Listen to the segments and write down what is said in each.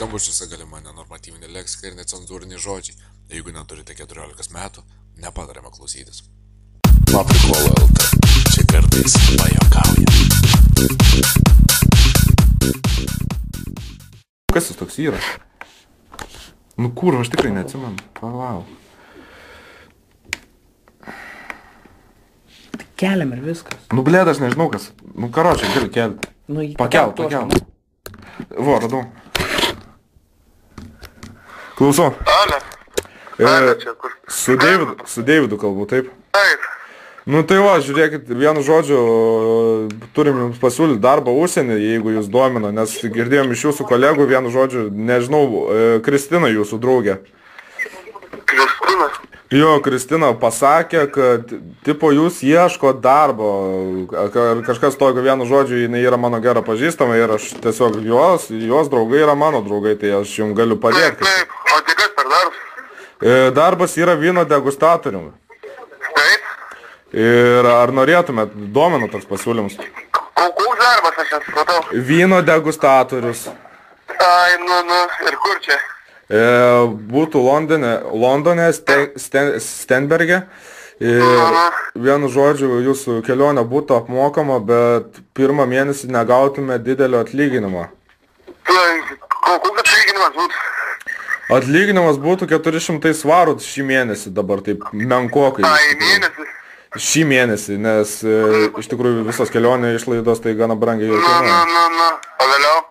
skambučiuose galima nenormatyvinė leksika ir necenzūriniai žodžiai. Jeigu neturite 14 metų, nepatariama klausytis. Paprikola LT. Čia kartais pajuokauja. Kas jis toks yra? Nu kur, aš tikrai neatsimenu. Palau. Keliam ir viskas. Nu blėd, aš nežinau kas. Nu karočiai, gali kelti. Nu, Pakelt. Vo, radau. Klausau. Ale. Ale čia kur. Su Deividu kalbu, taip? Taip. Nu tai va, žiūrėkit, vienu žodžiu, turim jums pasiūlyti darbą užsienį, jeigu jūs domina, nes girdėjom iš jūsų kolegų, vienu žodžiu, nežinau, Kristina jūsų draugė. Kristina? Jo, Kristina pasakė, kad tipo jūs ieško darbo, kažkas tokio vienu žodžiu, jinai yra mano gera pažįstama ir aš tiesiog jos draugai yra mano draugai, tai aš jums galiu padėti. Taip, o tai kas per darbas? Darbas yra vyno degustatoriumi. Taip. Ir ar norėtumėt, domino toks pasiūlymus? Koks darbas aš nesupratau? Vyno degustatorius. Ai, nu, ir kur čia? Būtų Londone, Stenberge. Vienu žodžiu, jūsų kelionė būtų apmokama, bet pirmą mėnesį negautume didelio atlyginimo. Koks atlyginimas būtų? Atlyginimas būtų 400 svarų šį mėnesį dabar, taip menkokai. Ai, mėnesį? Šį mėnesį, nes iš tikrųjų visos kelionė išlaidos tai gana brangiai jau kainuoja. O vėliau?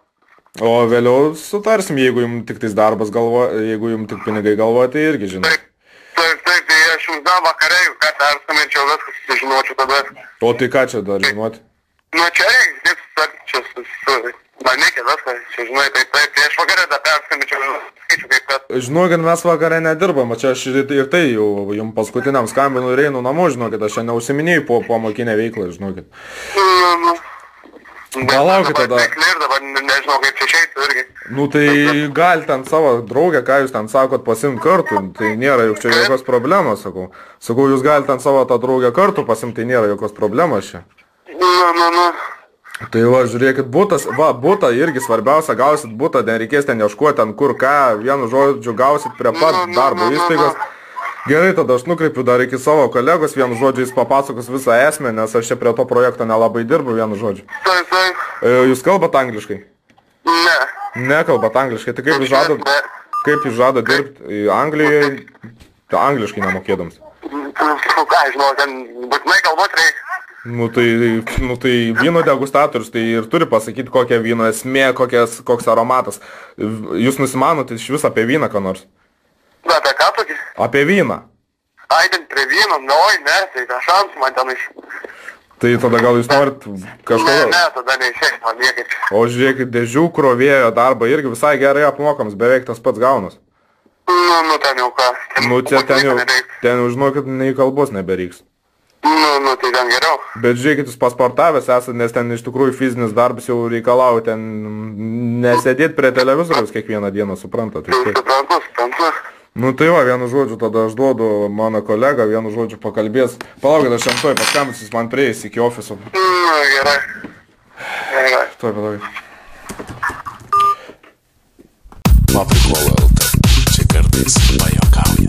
O vėliau sutarsim, jeigu jums tik tais darbas jeigu jums tik pinigai galvoja, tai irgi žinai. Taip, tai aš jums dar vakarai, ką perskaminčiau viskas, sužinočiau tada. O tai ką čia dar žinoti? Nu čia reikia, čia nekė viską, čia žinai, tai aš vakarą dar perskaminčiau, skaičiu kaip kad. Žinau, kad mes vakarą nedirbam, čia aš ir tai jau jums paskutiniam skambinu ir einu namo, žinokit, aš čia neužsiminėjau po pamokinę veiklą, žinokit. Palaukit tada. Ir dabar nežinau, kaip čia išeiti irgi. Nu tai gal ten savo draugę, ką jūs ten sakot, pasimt kartu, tai nėra juk čia jokios problemos, sakau. Sakau, jūs gal ten savo tą draugę kartu pasimt, tai nėra jokios problemos čia. Tai va, žiūrėkit, butą irgi svarbiausia, gausit butą, nereikės ten ieškuoti, ten kur ką, vienu žodžiu gausit prie pat darbo įstaigos. Gerai, tada aš nukreipiu dar iki savo kolegos, vienu žodžiu jis papasakos visą esmę, nes aš čia prie to projekto nelabai dirbu, vienu žodžiu. Taip. Jūs kalbat angliškai? Ne. Nekalbat angliškai, tai kaip jūs žadat dirbti Anglijoje, tai angliškai nemokėdams? Ką, žinau, ten būtinai kalbot reikia. Nu tai vyno degustatorius, tai ir turi pasakyti kokia vyno esmė, koks aromatas. Jūs nusimanot iš vis apie vyną ką nors? Apie ką tokį? Apie vyną. Ai, ten prie vyno, ne, tai šansų man ten iš. Tai tada gal jūs norit kažko? Ne, tada neišės man niekaip. O žiūrėkit, dėžių krovėjo darbą irgi visai gerai apmokams, beveik tas pats gaunas. Nu, ten jau ką. Nu, ten jau žinokit, nei kalbos nebereiks. Nu, tai ten geriau. Bet žiūrėkit, jūs pasportavęs esate, nes ten iš tikrųjų fizinis darbas jau reikalauja ten nesėdėti prie televizoriaus kiekvieną dieną, suprantat? Suprantu. Nu tai va, vienu žodžiu, tada aš duodu mano kolegą, vienu žodžiu pakalbės. Palaukit, aš jam tuoj paskambinsiu, jis man prieis iki ofiso. Gerai. Tuoj, palaukit. Paprikola LT. Čia kartais pajuokauja.